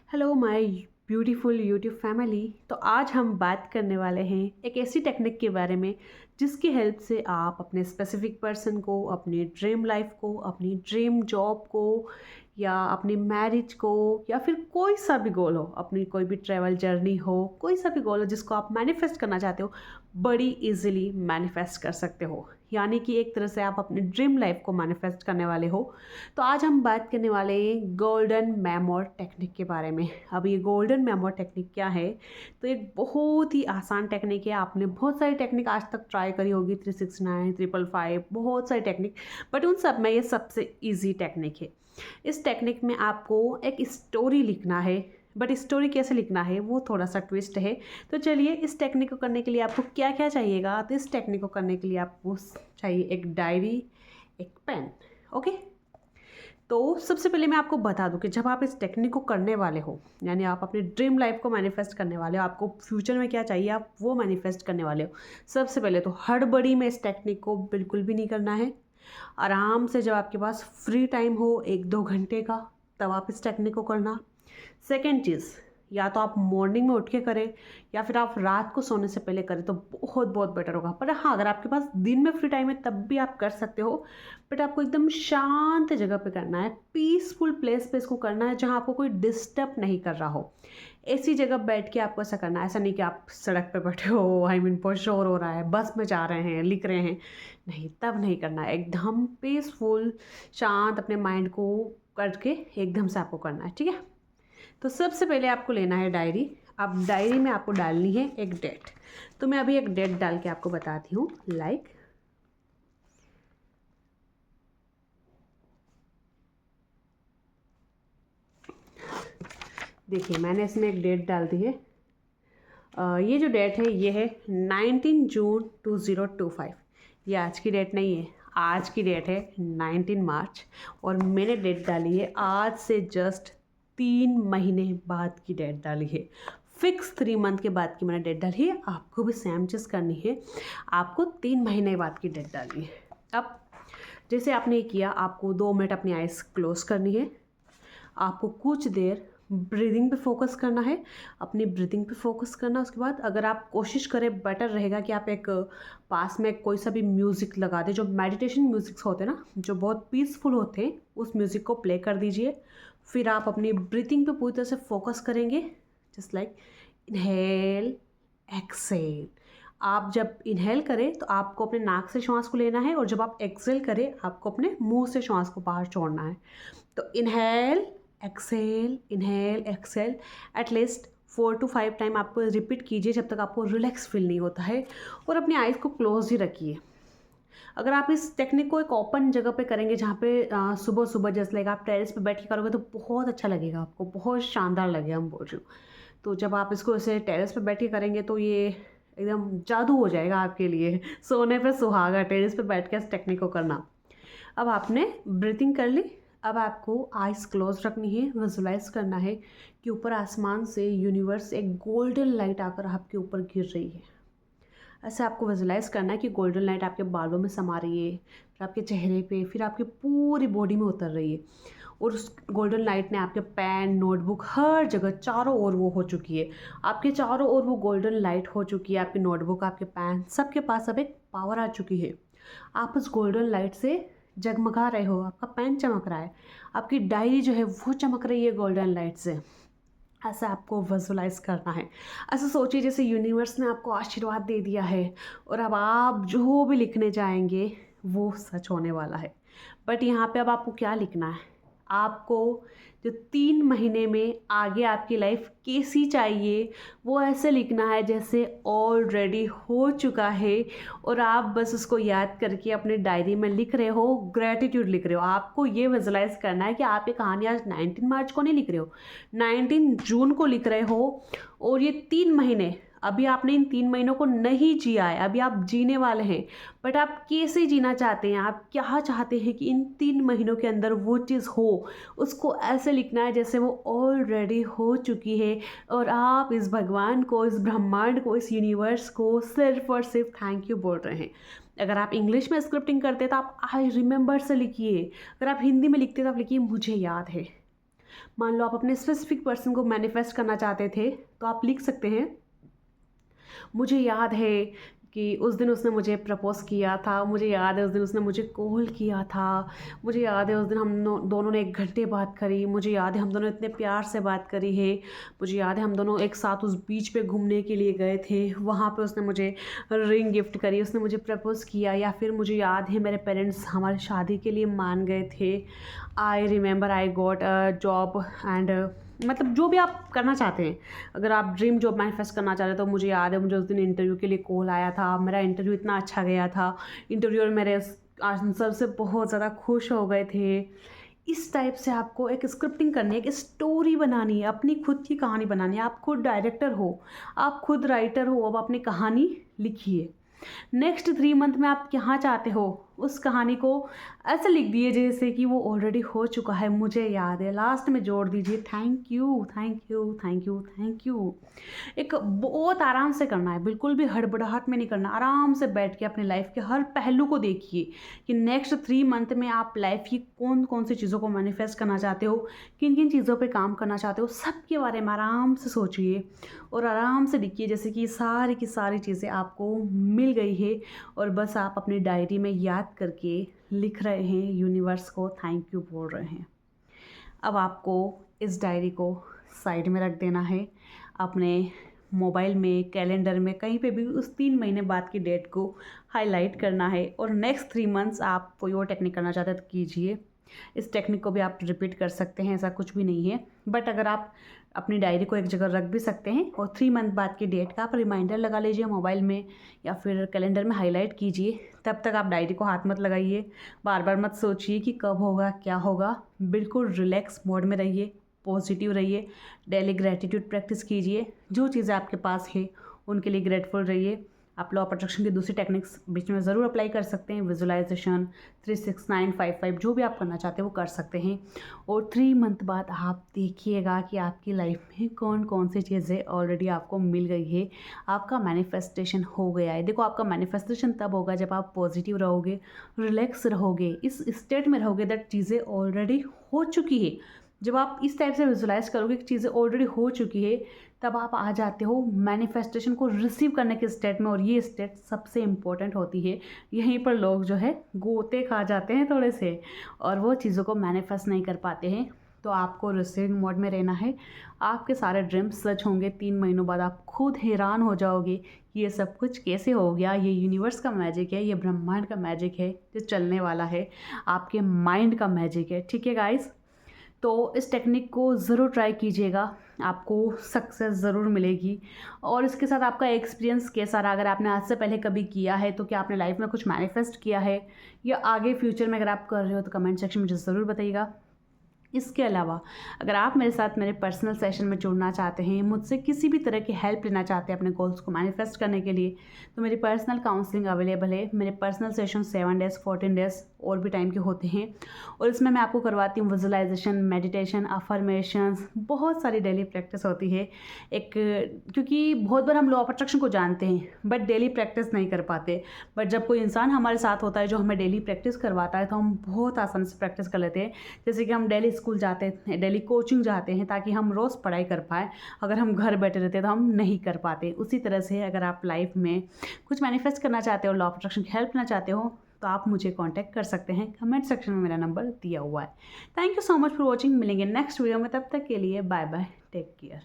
Hello my beautiful YouTube family. तो आज हम बात करने वाले हैं एक ऐसी टेक्निक के बारे में जिसकी हेल्प से आप अपने स्पेसिफिक पर्सन को, अपनी ड्रीम लाइफ को, अपनी ड्रीम जॉब को या अपनी मैरिज को या फिर कोई सा भी गोल हो, अपनी कोई भी ट्रैवल जर्नी हो, कोई सा भी गोल हो जिसको आप मैनिफेस्ट करना चाहते हो, बड़ी इजीली मैनिफेस्ट कर सकते हो। यानी कि एक तरह से आप अपनी ड्रीम लाइफ को मैनिफेस्ट करने वाले हो। तो आज हम बात करने वाले हैं गोल्डन मेमोर टेक्निक के बारे में। अब ये गोल्डन मेमोर टेक्निक क्या है? तो एक बहुत ही आसान टेक्निक है। आपने बहुत सारी टेक्निक आज तक ट्राई करी होगी, 369, 555, बहुत सारी टेक्निक, बट उन सब में ये सबसे ईजी टेक्निक है। इस टेक्निक में आपको एक स्टोरी लिखना है, बट स्टोरी कैसे लिखना है वो थोड़ा सा ट्विस्ट है। तो चलिए, इस टेक्निक को करने के लिए आपको क्या क्या चाहिएगा। तो इस टेक्निक को करने के लिए आपको चाहिए एक डायरी, एक पेन। ओके, तो सबसे पहले मैं आपको बता दूं कि जब आप इस टेक्निक को करने वाले हो, यानी आप अपनी ड्रीम लाइफ को मैनिफेस्ट करने वाले हो, आपको फ्यूचर में क्या चाहिए आप वो मैनिफेस्ट करने वाले हो। सबसे पहले तो हड़बड़ी में इस टेक्निक को बिल्कुल भी नहीं करना है। आराम से जब आपके पास फ्री टाइम हो 1-2 घंटे का, तब आप इस टेक्निक को करना। सेकेंड चीज़, या तो आप मॉर्निंग में उठ के करें या फिर आप रात को सोने से पहले करें तो बहुत बहुत बेटर होगा। पर हाँ, अगर आपके पास दिन में फ्री टाइम है तब भी आप कर सकते हो, बट आपको एकदम शांत जगह पे करना है, पीसफुल प्लेस पे इसको करना है जहाँ आपको कोई डिस्टर्ब नहीं कर रहा हो। ऐसी जगह बैठ के आपको ऐसा करना है, ऐसा नहीं कि आप सड़क पे बैठे हो, बहुत शोर हो रहा है, बस में जा रहे हैं, लिख रहे हैं, नहीं, तब नहीं करना है। एकदम पीसफुल, शांत अपने माइंड को करके एकदम से आपको करना है, ठीक है। तो सबसे पहले आपको लेना है डायरी। अब डायरी में आपको डालनी है एक डेट। तो मैं अभी एक डेट डाल के आपको बताती हूँ। देखिए, मैंने इसमें एक डेट डाल दी है। ये जो डेट है ये है 19 जून 2025। ये आज की डेट नहीं है, आज की डेट है 19 मार्च। और मैंने डेट डाली है आज से जस्ट 3 महीने बाद की डेट डाली है। फिक्स 3 मंथ के बाद की मैंने डेट डाली है। आपको भी सेम चीज़ करनी है, आपको 3 महीने बाद की डेट डालनी है। अब जैसे आपने किया, आपको 2 मिनट अपनी आइज़ क्लोज करनी है। आपको कुछ देर ब्रीदिंग पे फोकस करना है, अपनी ब्रीदिंग पे फोकस करना। उसके बाद अगर आप कोशिश करें, बेटर रहेगा कि आप एक पास में कोई सा भी म्यूज़िक लगा दें, जो मेडिटेशन म्यूज़िक्स होते हैं ना, जो बहुत पीसफुल होते हैं, उस म्यूज़िक को प्ले कर दीजिए। फिर आप अपनी ब्रीथिंग पे पूरी तरह से फोकस करेंगे, जस्ट लाइक इनहेल, एक्सेल। आप जब इनहेल करें तो आपको अपने नाक से श्वास को लेना है, और जब आप एक्सेल करें आपको अपने मुंह से श्वास को बाहर छोड़ना है। तो inhale, exhale, inhale, exhale, at least 4 to 5 time आपको रिपीट कीजिए जब तक आपको रिलैक्स फील नहीं होता है। और अपनी आइज़ को क्लोज ही रखिए। अगर आप इस टेक्निक को एक ओपन जगह पे करेंगे, जहाँ पे सुबह सुबह जैसे लाइक आप टेरेस पे बैठ के करोगे तो बहुत अच्छा लगेगा, आपको बहुत शानदार लगेगा, हम बोल रही हूँ। तो जब आप इसको ऐसे टेरेस पे बैठ के करेंगे तो ये एकदम जादू हो जाएगा आपके लिए। सोने पे सुहागा, टेरेस पे बैठ के इस टेक्निक को करना। अब आपने ब्रीथिंग कर ली। अब आपको आइज़ क्लोज रखनी है, विजुलाइज करना है कि ऊपर आसमान से यूनिवर्स एक गोल्डन लाइट आकर आपके ऊपर गिर रही है। ऐसे आपको विजुलाइज करना है कि गोल्डन लाइट आपके बालों में समा रही है, फिर आपके चेहरे पे, फिर आपकी पूरी बॉडी में उतर रही है। और उस गोल्डन लाइट ने आपके पेन, नोटबुक, हर जगह चारों ओर वो हो चुकी है। आपके चारों ओर वो गोल्डन लाइट हो चुकी है। आपकी नोटबुक, आपके पेन, सबके पास अब एक पावर आ चुकी है। आप उस गोल्डन लाइट से जगमगा रहे हो, आपका पेन चमक रहा है, आपकी डायरी जो है वो चमक रही है गोल्डन लाइट से। ऐसा आपको विजुलाइज करना है। ऐसा सोचिए जैसे यूनिवर्स ने आपको आशीर्वाद दे दिया है, और अब आप जो भी लिखने जाएंगे वो सच होने वाला है। बट यहाँ पे अब आपको क्या लिखना है? आपको जो 3 महीने में आगे आपकी लाइफ कैसी चाहिए वो ऐसे लिखना है जैसे ऑलरेडी हो चुका है। और आप बस उसको याद करके अपने डायरी में लिख रहे हो, ग्रेटिट्यूड लिख रहे हो। आपको ये विजुलाइज करना है कि आप ये कहानी आज 19 मार्च को नहीं लिख रहे हो, 19 जून को लिख रहे हो। और ये 3 महीने, अभी आपने इन 3 महीनों को नहीं जिया है, अभी आप जीने वाले हैं। बट आप कैसे जीना चाहते हैं, आप क्या चाहते हैं कि इन 3 महीनों के अंदर वो चीज़ हो, उसको ऐसे लिखना है जैसे वो ऑलरेडी हो चुकी है। और आप इस भगवान को, इस ब्रह्मांड को, इस यूनिवर्स को सिर्फ और सिर्फ थैंक यू बोल रहे हैं। अगर आप इंग्लिश में स्क्रिप्टिंग करते तो आप आई रिमेंबर से लिखिए। अगर आप हिंदी में लिखते तो आप लिखिए मुझे याद है। मान लो आप अपने स्पेसिफिक पर्सन को मैनिफेस्ट करना चाहते थे, तो आप लिख सकते हैं, मुझे याद है कि उस दिन उसने मुझे प्रपोज़ किया था, मुझे याद है उस दिन उसने मुझे कॉल किया था, मुझे याद है उस दिन हम दोनों ने 1 घंटे बात करी, मुझे याद है हम दोनों इतने प्यार से बात करी है, मुझे याद है हम दोनों एक साथ उस बीच पे घूमने के लिए गए थे, वहाँ पे उसने मुझे रिंग गिफ्ट करी, उसने मुझे प्रपोज़ किया। या फिर मुझे याद है मेरे पेरेंट्स हमारी शादी के लिए मान गए थे। I remember I got a job and मतलब जो भी आप करना चाहते हैं, अगर आप ड्रीम जॉब मैनिफेस्ट करना चाह रहे हैं, तो मुझे याद है मुझे उस दिन इंटरव्यू के लिए कॉल आया था, मेरा इंटरव्यू इतना अच्छा गया था, इंटरव्यूअर मेरे आंसर से बहुत ज़्यादा खुश हो गए थे। इस टाइप से आपको एक स्क्रिप्टिंग करनी है, एक स्टोरी बनानी है, अपनी खुद की कहानी बनानी है। आप खुद डायरेक्टर हो, आप खुद राइटर हो, अब अपनी कहानी लिखिए। नेक्स्ट 3 मंथ में आप क्या चाहते हो, उस कहानी को ऐसे लिख दिए जैसे कि वो ऑलरेडी हो चुका है, मुझे याद है। लास्ट में जोड़ दीजिए thank you thank you thank you thank you. एक बहुत आराम से करना है, बिल्कुल भी हड़बड़ाहट में नहीं करना। आराम से बैठ के अपने लाइफ के हर पहलू को देखिए कि नेक्स्ट 3 मंथ में आप लाइफ की कौन कौन सी चीज़ों को मैनिफेस्ट करना चाहते हो, किन किन चीज़ों पे काम करना चाहते हो, सब के बारे में आराम से सोचिए और आराम से लिखिए जैसे कि सारी की सारी चीज़ें आपको मिल गई है और बस आप अपनी डायरी में याद करके लिख रहे हैं, यूनिवर्स को थैंक यू बोल रहे हैं। अब आपको इस डायरी को साइड में रख देना है, अपने मोबाइल में, कैलेंडर में, कहीं पे भी उस 3 महीने बाद की डेट को हाईलाइट करना है। और नेक्स्ट 3 मंथ्स आप कोई और टेक्निक करना चाहते हैं तो कीजिए। इस टेक्निक को भी आप रिपीट कर सकते हैं, ऐसा कुछ भी नहीं है। बट अगर आप अपनी डायरी को एक जगह रख भी सकते हैं और 3 मंथ बाद की डेट का आप रिमाइंडर लगा लीजिए मोबाइल में या फिर कैलेंडर में हाईलाइट कीजिए। तब तक आप डायरी को हाथ मत लगाइए, बार बार मत सोचिए कि कब होगा क्या होगा। बिल्कुल रिलैक्स मोड में रहिए, पॉजिटिव रहिए, डेली ग्रैटिट्यूड प्रैक्टिस कीजिए, जो चीज़ें आपके पास है उनके लिए ग्रेटफुल रहिए। आप लॉ ऑफ अट्रैक्शन की दूसरी टेक्निक्स बीच में ज़रूर अप्लाई कर सकते हैं, विजुअलाइजेशन, 36955 जो भी आप करना चाहते हैं वो कर सकते हैं। और 3 मंथ बाद आप देखिएगा कि आपकी लाइफ में कौन कौन सी चीज़ें ऑलरेडी आपको मिल गई है, आपका मैनिफेस्टेशन हो गया है। देखो, आपका मैनिफेस्टेशन तब होगा जब आप पॉजिटिव रहोगे, रिलैक्स रहोगे, इस स्टेट में रहोगे दैट चीज़ें ऑलरेडी हो चुकी है। जब आप इस टाइप से विजुलाइज करोगे कि चीज़ें ऑलरेडी हो चुकी है, तब आप आ जाते हो मैनिफेस्टेशन को रिसीव करने के स्टेट में। और ये स्टेट सबसे इम्पोर्टेंट होती है, यहीं पर लोग जो है गोते खा जाते हैं थोड़े से और वो चीज़ों को मैनिफेस्ट नहीं कर पाते हैं। तो आपको रिसीविंग मोड में रहना है, आपके सारे ड्रीम्स सच होंगे। 3 महीनों बाद आप खुद हैरान हो जाओगे कि ये सब कुछ कैसे हो गया। ये यूनिवर्स का मैजिक है, ये ब्रह्मांड का मैजिक है जो चलने वाला है, आपके माइंड का मैजिक है। ठीक है गाइस, तो इस टेक्निक को ज़रूर ट्राई कीजिएगा, आपको सक्सेस ज़रूर मिलेगी। और इसके साथ आपका एक्सपीरियंस कैसा रहा, अगर आपने आज से पहले कभी किया है तो क्या आपने लाइफ में कुछ मैनिफेस्ट किया है या आगे फ्यूचर में अगर आप कर रहे हो तो कमेंट सेक्शन में मुझे ज़रूर बताइएगा। इसके अलावा अगर आप मेरे साथ मेरे पर्सनल सेशन में जुड़ना चाहते हैं, मुझसे किसी भी तरह की हेल्प लेना चाहते हैं अपने गोल्स को मैनिफेस्ट करने के लिए, तो मेरी पर्सनल काउंसलिंग अवेलेबल है। मेरे पर्सनल सेशन 7 डेज़, 14 डेज़ और भी टाइम के होते हैं और इसमें मैं आपको करवाती हूँ विजुअलाइजेशन, मेडिटेशन, अफर्मेशंस, बहुत सारी डेली प्रैक्टिस होती है। एक क्योंकि बहुत बार हम लॉ ऑफ अट्रैक्शन को जानते हैं बट डेली प्रैक्टिस नहीं कर पाते। बट जब कोई इंसान हमारे साथ होता है जो हमें डेली प्रैक्टिस करवाता है तो हम बहुत आसानी से प्रैक्टिस कर लेते हैं। जैसे कि हम डेली स्कूल जाते हैं, डेली कोचिंग जाते हैं ताकि हम रोज़ पढ़ाई कर पाएँ। अगर हम घर बैठे रहते तो हम नहीं कर पाते। उसी तरह से अगर आप लाइफ में कुछ मैनिफेस्ट करना चाहते हो, लॉ ऑफ अट्रैक्शन की हेल्प लेना चाहते हो, तो आप मुझे कांटेक्ट कर सकते हैं। कमेंट सेक्शन में मेरा नंबर दिया हुआ है। Thank you so much for watching. मिलेंगे नेक्स्ट वीडियो में, तब तक के लिए बाय बाय, टेक केयर।